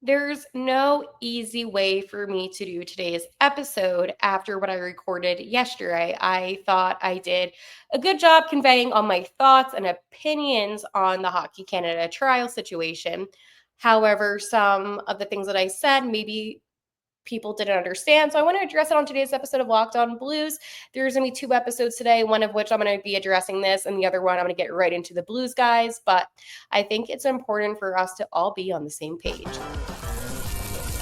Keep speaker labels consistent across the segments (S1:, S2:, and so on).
S1: There's no easy way for me to do today's episode after what I recorded yesterday. I thought I did a good job conveying all my thoughts and opinions on the Hockey Canada trial situation. However, some of the things that I said maybe people didn't understand. So I want to address it on today's episode of Locked On Blues. There's going to be two episodes today, one of which I'm going to be addressing this, and the other one I'm going to get right into the Blues guys. But I think it's important for us to all be on the same page.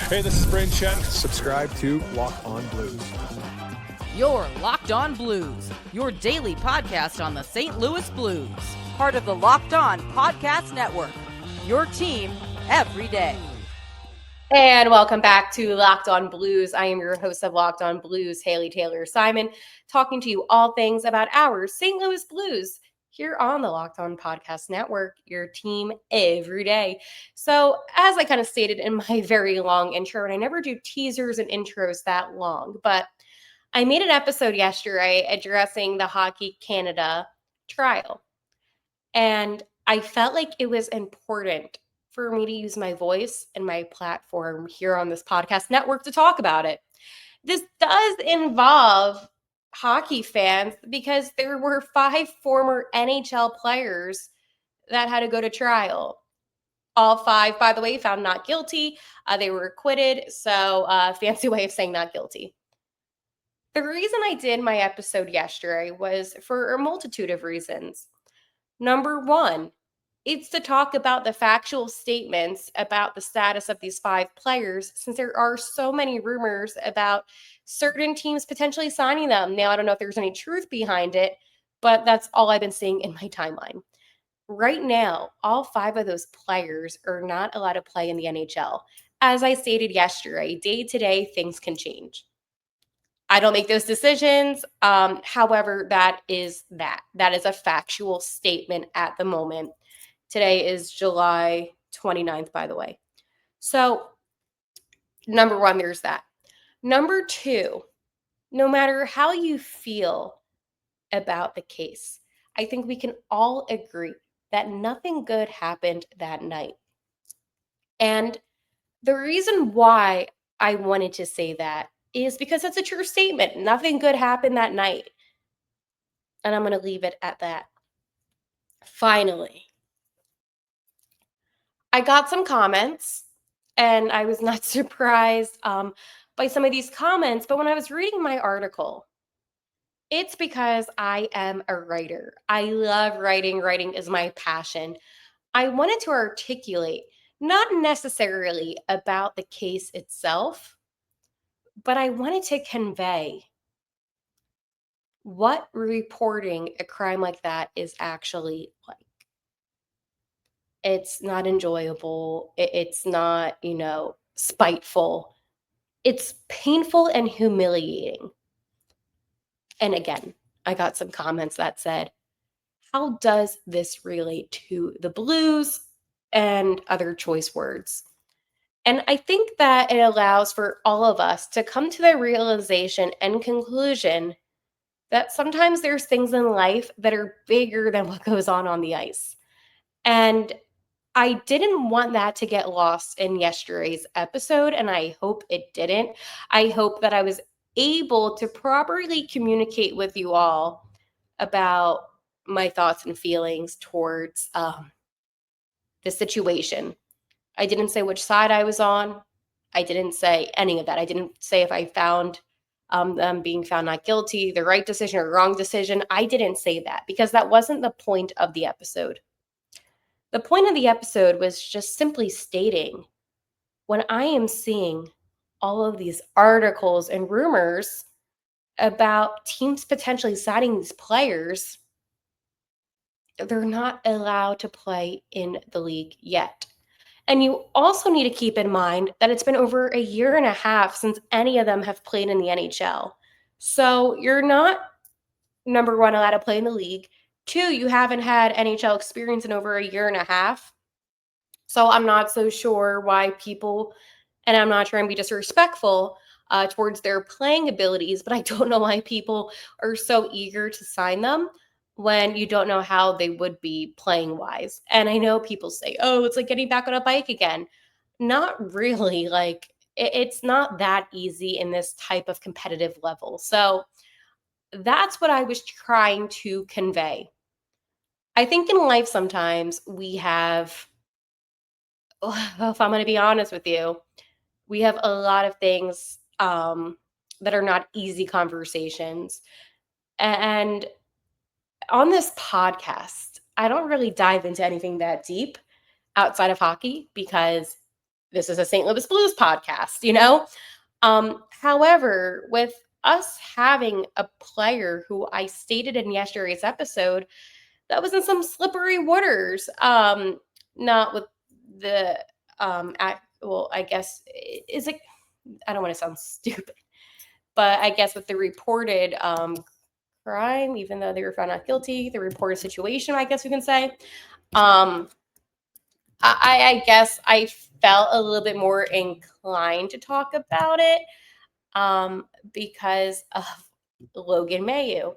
S2: Hey, this is Brayden Chen. Subscribe to Locked On Blues.
S3: You're Locked On Blues, your daily podcast on the St. Louis Blues. Part of the Locked On Podcast Network, your team every day.
S1: And welcome back to Locked On Blues. I am your host of Locked On Blues, Haley Taylor Simon, talking to you all things about our St. Louis Blues here on the Locked On Podcast Network, your team every day. So as I kind of stated in my very long intro, and I never do teasers and intros that long, but I made an episode yesterday addressing the Hockey Canada trial. And I felt like it was important for me to use my voice and my platform here on this podcast network to talk about it. This does involve hockey fans because there were 5 former NHL players that had to go to trial. All 5, by the way, found not guilty. They were acquitted. So fancy way of saying not guilty. The reason I did my episode yesterday was for a multitude of reasons. Number one, it's to talk about the factual statements about the status of these 5 players, since there are so many rumors about certain teams potentially signing them. Now, I don't know if there's any truth behind it, but that's all I've been seeing in my timeline. Right now, all 5 of those players are not allowed to play in the NHL. As I stated yesterday, day to day, things can change. I don't make those decisions. However, that is a factual statement at the moment. Today is July 29th, by the way. So, number one, there's that. Number two, no matter how you feel about the case, I think we can all agree that nothing good happened that night. And the reason why I wanted to say that is because it's a true statement. Nothing good happened that night. And I'm going to leave it at that. Finally, I got some comments, and I was not surprised by some of these comments. But when I was reading my article, it's because I am a writer. I love writing. Writing is my passion. I wanted to articulate, not necessarily about the case itself, but I wanted to convey what reporting a crime like that is actually like. It's not enjoyable. It's not, spiteful. It's painful and humiliating. And again, I got some comments that said, how does this relate to the Blues and other choice words? And I think that it allows for all of us to come to the realization and conclusion that sometimes there's things in life that are bigger than what goes on the ice. And I didn't want that to get lost in yesterday's episode, and I hope it didn't. I hope that I was able to properly communicate with you all about my thoughts and feelings towards the situation. I didn't say which side I was on. I didn't say any of that. I didn't say if I found them being found not guilty, the right decision or wrong decision. I didn't say that because that wasn't the point of the episode. The point of the episode was just simply stating, when I am seeing all of these articles and rumors about teams potentially signing these players, they're not allowed to play in the league yet. And you also need to keep in mind that it's been over a year and a half since any of them have played in the NHL. So you're not, number one, allowed to play in the league. 2, you haven't had NHL experience in over a year and a half. So I'm not so sure why people, and I'm not trying to be disrespectful towards their playing abilities, but I don't know why people are so eager to sign them when you don't know how they would be playing wise. And I know people say, oh, it's like getting back on a bike again. not really. Like, it's not that easy in this type of competitive level. So that's what I was trying to convey. I think in life sometimes we have, if I'm going to be honest with you, we have a lot of things that are not easy conversations. And on this podcast, I don't really dive into anything that deep outside of hockey because this is a St. Louis Blues podcast, you know? However, with us having a player who I stated in yesterday's episode that was in some slippery waters, not with the well, I guess is it I don't want to sound stupid, but I guess with the reported crime, even though they were found not guilty, the reported situation, I guess we can say. Um, I guess I felt a little bit more inclined to talk about it because of Logan Mayu.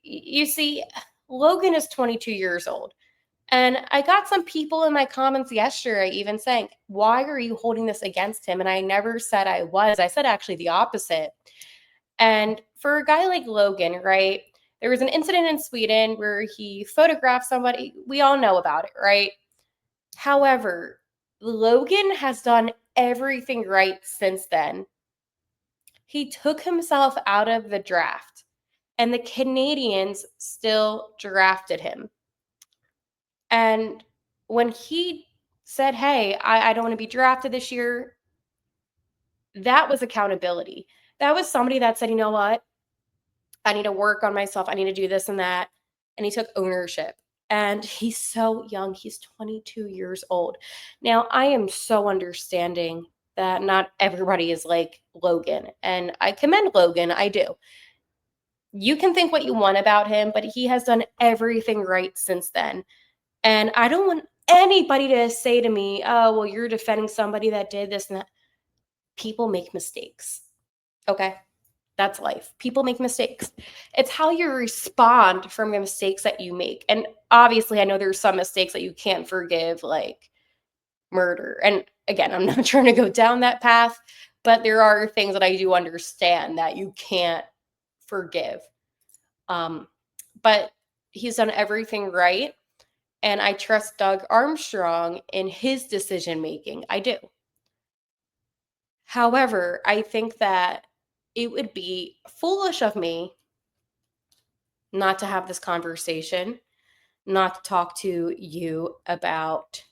S1: You see, Logan is 22 years old. And I got some people in my comments yesterday even saying, why are you holding this against him? And I never said I was. I said actually the opposite. And for a guy like Logan, right, there was an incident in Sweden where he photographed somebody. We all know about it, right? However, Logan has done everything right since then. He took himself out of the draft, and the Canadians still drafted him. And when he said, hey, I don't want to be drafted this year, that was accountability. That was somebody that said, you know what? I need to work on myself. I need to do this and that. And he took ownership. And he's so young. He's 22 years old. Now, I am so understanding that not everybody is like Logan. And I commend Logan. I do. You can think what you want about him, but he has done everything right since then. And I don't want anybody to say to me, oh, well, you're defending somebody that did this and that. People make mistakes. Okay. That's life. People make mistakes. It's how you respond from the mistakes that you make. And obviously, I know there's some mistakes that you can't forgive, like murder. And again, I'm not trying to go down that path, but there are things that I do understand that you can't forgive. But he's done everything right. And I trust Doug Armstrong in his decision making. I do. However, I think that it would be foolish of me not to have this conversation, not to talk to you about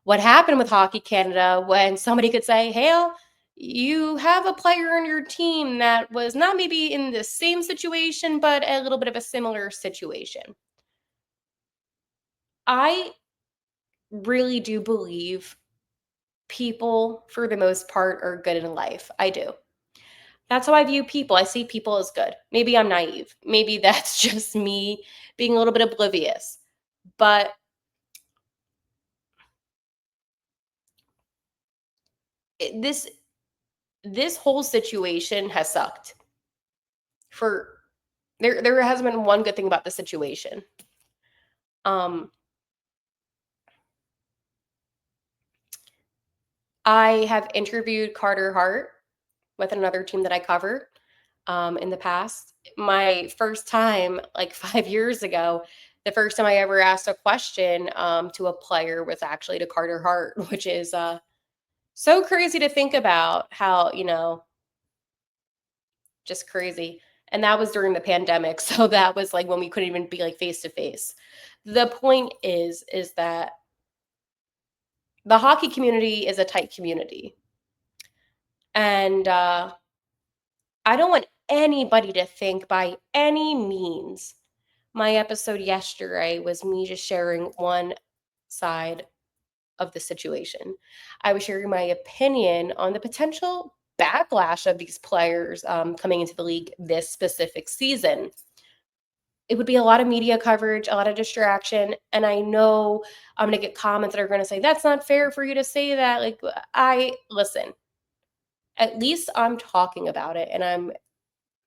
S1: what happened with Hockey Canada when somebody could say, hey, you have a player on your team that was not maybe in the same situation, but a little bit of a similar situation. I really do believe people, for the most part, are good in life. I do. That's how I view people. I see people as good. Maybe I'm naive. Maybe that's just me being a little bit oblivious. But this whole situation has sucked. For there hasn't been one good thing about the situation. I have interviewed Carter Hart with another team that I cover in the past. My first time, like 5 years ago, the first time I ever asked a question to a player was actually to Carter Hart, which is so crazy to think about how, just crazy. And that was during the pandemic. So that was like when we couldn't even be like face to face. The point is that the hockey community is a tight community. And I don't want anybody to think by any means my episode yesterday was me just sharing one side of the situation. I was sharing my opinion on the potential backlash of these players coming into the league this specific season. It would be a lot of media coverage, a lot of distraction. And I know I'm going to get comments that are going to say, that's not fair for you to say that. Like, listen, at least I'm talking about it and I'm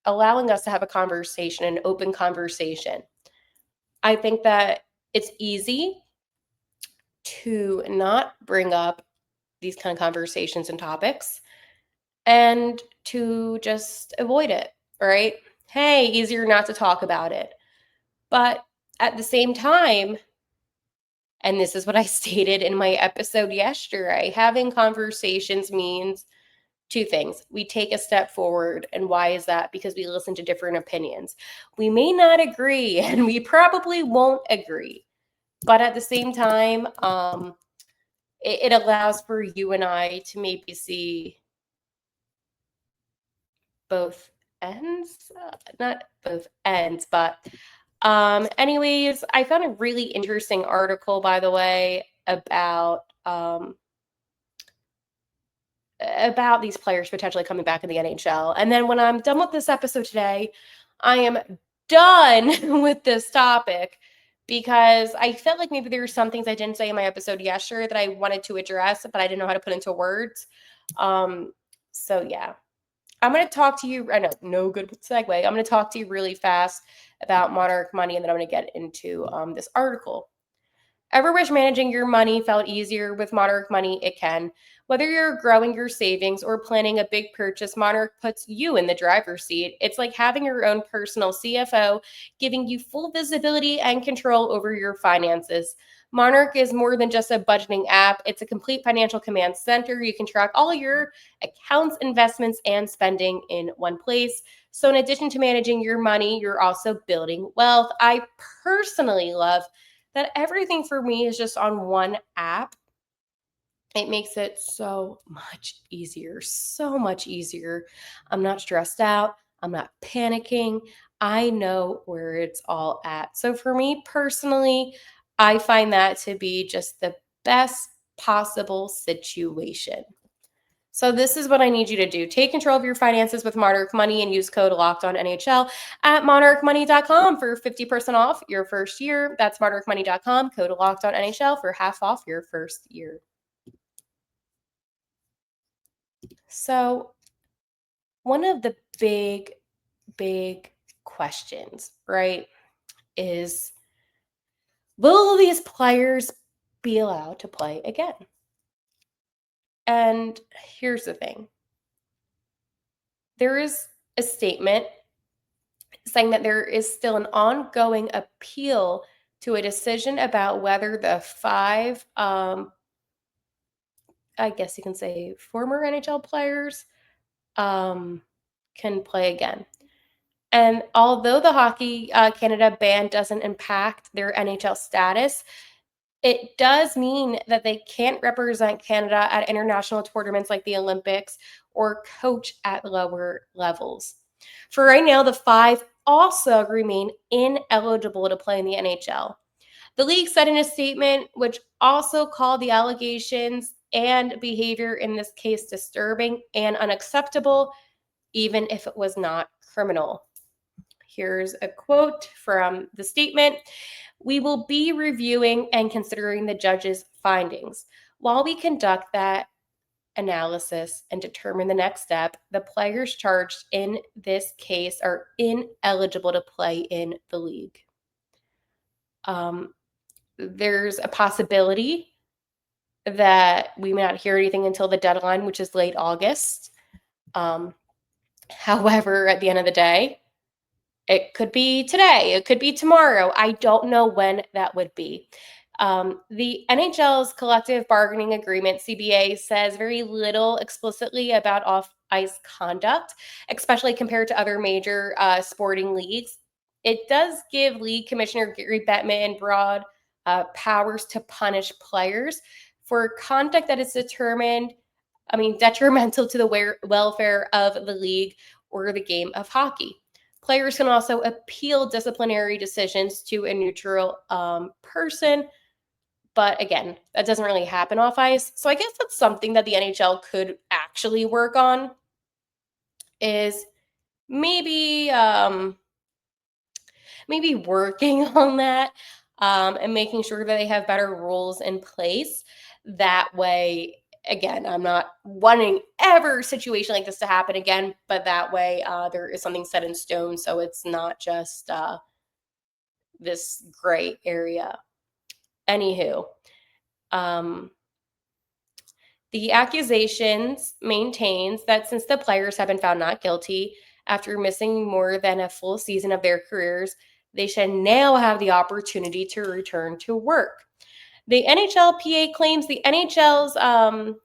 S1: allowing us to have a conversation, an open conversation. I think that it's easy to not bring up these kind of conversations and topics and to just avoid it, right? Hey, easier not to talk about it. But at the same time, and this is what I stated in my episode yesterday, having conversations means two things. We take a step forward. And why is that? Because we listen to different opinions. We may not agree, and we probably won't agree. But at the same time, it allows for you and I to maybe see both ends, not both ends, but anyways, I found a really interesting article, by the way, about these players potentially coming back in the NHL. And then when I'm done with this episode today, I am done with this topic because I felt like maybe there were some things I didn't say in my episode yesterday that I wanted to address, but I didn't know how to put into words. So yeah, I'm going to talk to you. I know, no good segue. I'm going to talk to you really fast about Monarch Money, and then I'm going to get into this article. Ever wish managing your money felt easier with Monarch Money? It can. Whether you're growing your savings or planning a big purchase, Monarch puts you in the driver's seat. It's like having your own personal CFO, giving you full visibility and control over your finances. Monarch is more than just a budgeting app. It's a complete financial command center. You can track all your accounts, investments, and spending in one place. So in addition to managing your money, you're also building wealth. I personally love that everything for me is just on one app. It makes it so much easier, so much easier. I'm not stressed out. I'm not panicking. I know where it's all at. So for me personally, I find that to be just the best possible situation. So this is what I need you to do. Take control of your finances with Monarch Money and use code LOCKEDONNHL at monarchmoney.com for 50% off your first year. That's monarchmoney.com, code LOCKEDONNHL for half off your first year. So one of the big questions, right, is will these players be allowed to play again? And here's the thing. There is a statement saying that there is still an ongoing appeal to a decision about whether the five, I guess you can say, former NHL players can play again. And although the Hockey Canada ban doesn't impact their NHL status, it does mean that they can't represent Canada at international tournaments like the Olympics or coach at lower levels. For right now, the five also remain ineligible to play in the NHL. The league said in a statement, which also called the allegations and behavior in this case disturbing and unacceptable, even if it was not criminal. Here's a quote from the statement. We will be reviewing and considering the judge's findings. While we conduct that analysis and determine the next step, the players charged in this case are ineligible to play in the league. There's a possibility that we may not hear anything until the deadline, which is late August. However, at the end of the day, it could be today. It could be tomorrow. I don't know when that would be. The NHL's collective bargaining agreement, CBA, says very little explicitly about off-ice conduct, especially compared to other major sporting leagues. It does give league commissioner Gary Bettman broad powers to punish players for conduct that is detrimental to the welfare of the league or the game of hockey. Players can also appeal disciplinary decisions to a neutral person. But again, that doesn't really happen off ice. So I guess that's something that the NHL could actually work on is maybe working on that and making sure that they have better rules in place. That way, again, I'm not wanting ever situation like this to happen again, but that way there is something set in stone, so it's not just this gray area. Anywho, The accusations maintains that since the players have been found not guilty after missing more than a full season of their careers, they should now have the opportunity to return to work. The NHLPA claims the NHL's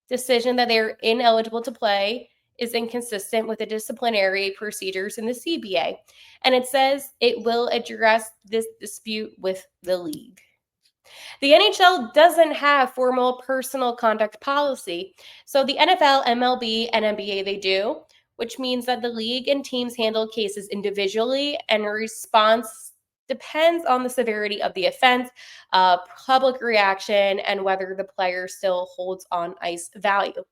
S1: decision that they're ineligible to play is inconsistent with the disciplinary procedures in the CBA. And it says it will address this dispute with the league. The NHL doesn't have formal personal conduct policy. So the NFL, MLB, and NBA, they do, which means that the league and teams handle cases individually and response depends on the severity of the offense, public reaction, and whether the player still holds on ice value.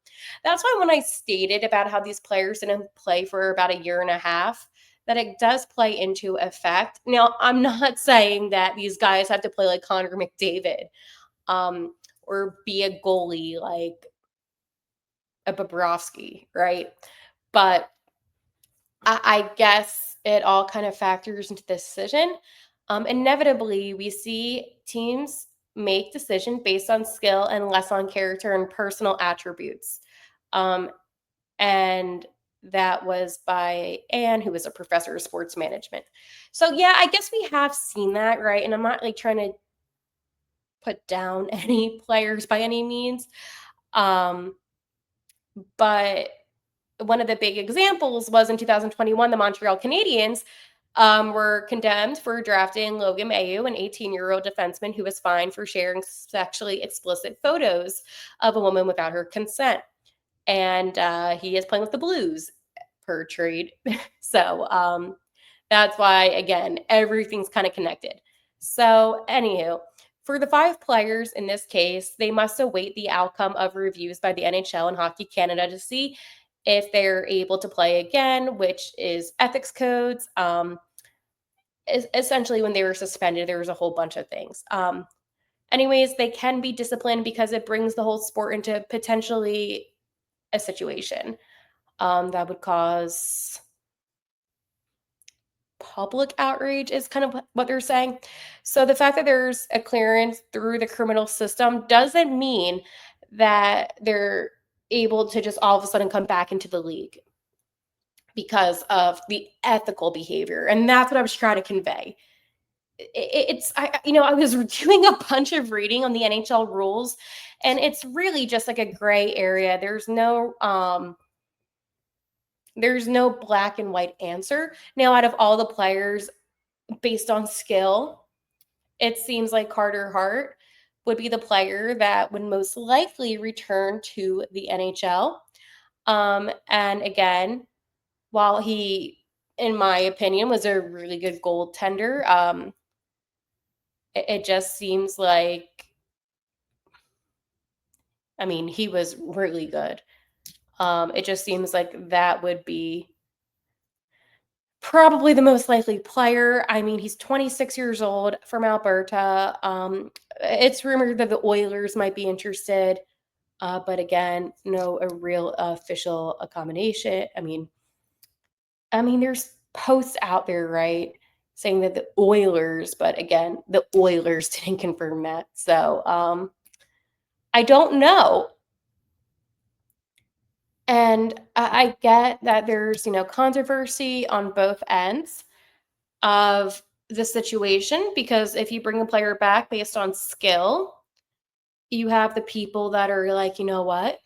S1: That's why when I stated about how these players didn't play for about a year and a half, that it does play into effect. Now, I'm not saying that these guys have to play like Connor McDavid, or be a goalie like a Bobrovsky, right? But I guess it all kind of factors into the decision. Inevitably, we see teams make decisions based on skill and less on character and personal attributes. And that was by Anne, who was a professor of sports management. So yeah, I guess we have seen that, right? And I'm not like trying to put down any players by any means. But one of the big examples was in 2021, the Montreal Canadiens were condemned for drafting Logan Mailloux, an 18-year-old defenseman who was fined for sharing sexually explicit photos of a woman without her consent. And he is playing with the Blues per trade. So that's why, again, everything's kind of connected. So, anywho, for the 5 players in this case, they must await the outcome of reviews by the NHL and Hockey Canada to see if they're able to play again, which is ethics codes. Essentially, when they were suspended, there was a whole bunch of things. Anyways, they can be disciplined because it brings the whole sport into potentially a situation that would cause public outrage is kind of what they're saying. So the fact that there's a clearance through the criminal system doesn't mean that they're able to just all of a sudden come back into the league because of the ethical behavior. And that's what I was trying to convey. I was doing a bunch of reading on the NHL rules, and it's really just like a gray area. There's no black and white answer. Now, out of all the players based on skill, it seems like Carter Hart would be the player that would most likely return to the NHL. And again, while he, in my opinion, was a really good goaltender, it just seems like, I mean, he was really good. It just seems like that would be probably the most likely player. I mean, he's 26 years old from Alberta. It's rumored that the Oilers might be interested, but again, no a real official accommodation. I mean, there's posts out there, right, saying that the Oilers, but again, the Oilers didn't confirm that. So I don't know. And I get that there's, controversy on both ends of the situation, because if you bring a player back based on skill, you have the people that are like, you know what?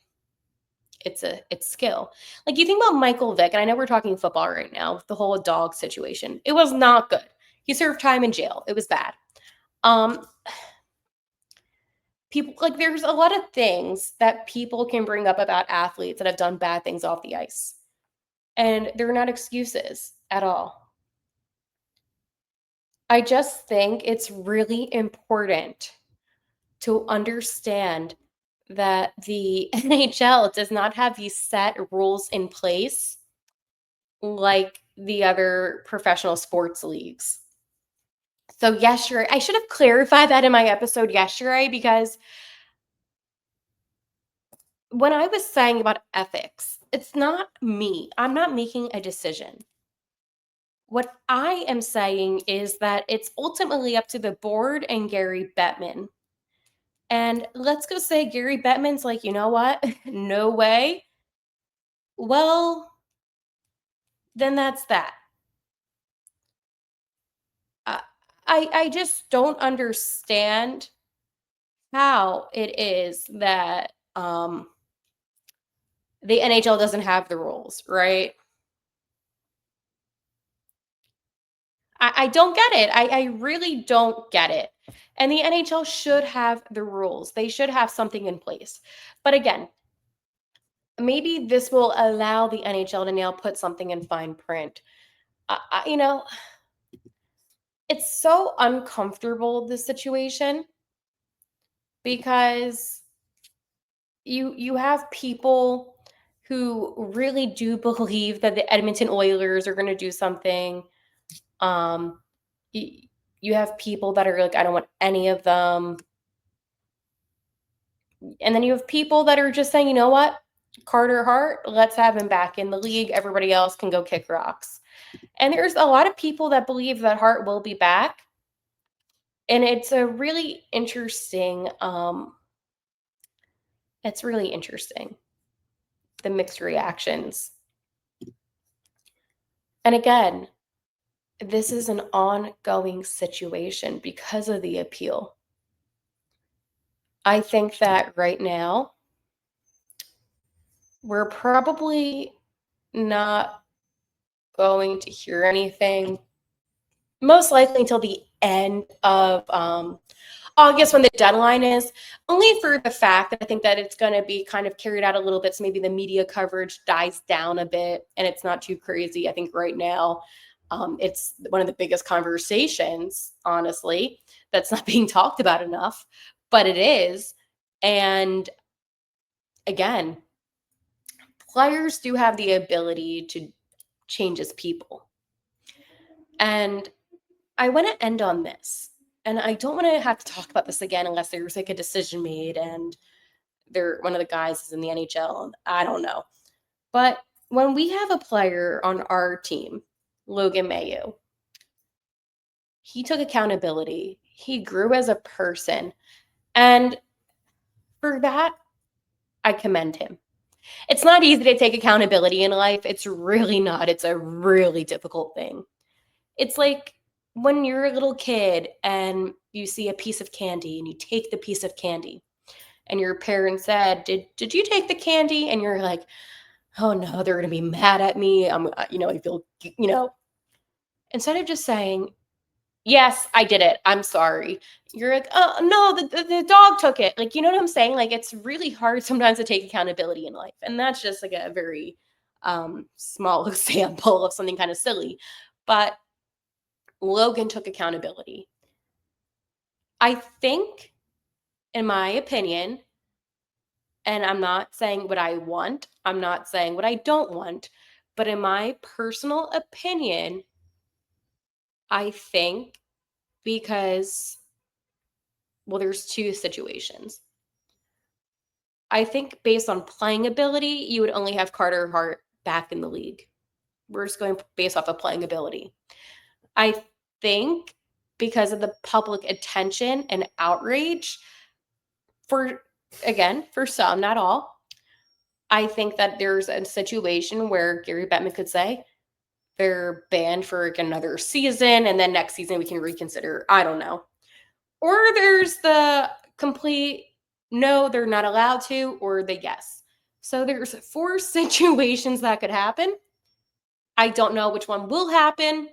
S1: It's skill. Like, you think about Michael Vick, and I know we're talking football right now, the whole dog situation. It was not good. He served time in jail. It was bad. People, like, there's a lot of things that people can bring up about athletes that have done bad things off the ice. And they're not excuses at all. I just think it's really important to understand that the NHL does not have these set rules in place like the other professional sports leagues. So yesterday, I should have clarified that in my episode yesterday, because when I was saying about ethics, it's not me. I'm not making a decision. What I am saying is that it's ultimately up to the board and Gary Bettman And let's go say Gary Bettman's like, you know what? No way. Well, then that's that. I just don't understand how it is that the NHL doesn't have the rules, right? I don't get it. I really don't get it. And the NHL should have the rules. They should have something in place. But again, maybe this will allow the NHL to now put something in fine print. You know, it's so uncomfortable, this situation, because you have people who really do believe that the Edmonton Oilers are going to do something. Um, you, you have people that are like, I don't want any of them. And then you have people that are just saying, you know what? Carter Hart, let's have him back in the league. Everybody else can go kick rocks. And there's a lot of people that believe that Hart will be back. And it's a really interesting, it's really interesting, the mixed reactions. And again, this is an ongoing situation because of the appeal. I think that right now, we're probably not going to hear anything, most likely until the end of August when the deadline is, only for the fact that I think that it's going to be kind of carried out a little bit. So maybe the media coverage dies down a bit and it's not too crazy. I think right now it's one of the biggest conversations, honestly, that's not being talked about enough, but it is. And again, players do have the ability to change as people. And I want to end on this. And I don't want to have to talk about this again unless there's like a decision made and they're one of the guys is in the NHL. I don't know. But when we have a player on our team, Logan Mayo, he took accountability. He grew as a person. And for that, I commend him. It's not easy to take accountability in life. It's really not. It's a really difficult thing. It's like when you're a little kid and you see a piece of candy and you take the piece of candy and your parents said, did you take the candy? And you're like, oh no, they're going to be mad at me. I feel, instead of just saying, yes, I did it, I'm sorry. You're like, oh no, the dog took it. Like, you know what I'm saying? Like, it's really hard sometimes to take accountability in life. And that's just like a very small example of something kind of silly. But Logan took accountability. I think, in my opinion, and I'm not saying what I want, I'm not saying what I don't want, but in my personal opinion, I think because, well, there's two situations. I think based on playing ability, you would only have Carter Hart back in the league. We're just going based off of playing ability. I think because of the public attention and outrage, for some, not all, I think that there's a situation where Gary Bettman could say they're banned for like another season and then next season we can reconsider. I don't know. Or there's the complete no, they're not allowed to, or the yes. So there's 4 situations that could happen. I don't know which one will happen.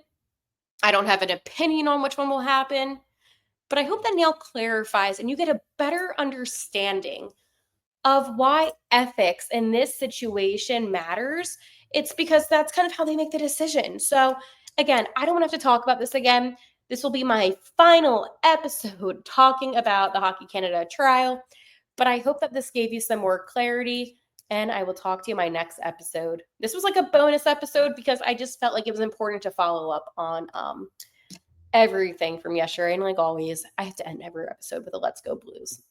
S1: I don't have an opinion on which one will happen. But I hope that now clarifies and you get a better understanding of why ethics in this situation matters. It's because that's kind of how they make the decision. So, again, I don't want to have to talk about this again. This will be my final episode talking about the Hockey Canada trial. But I hope that this gave you some more clarity. And I will talk to you in my next episode. This was like a bonus episode because I just felt like it was important to follow up on everything from yesterday. And like always, I have to end every episode with a Let's Go Blues.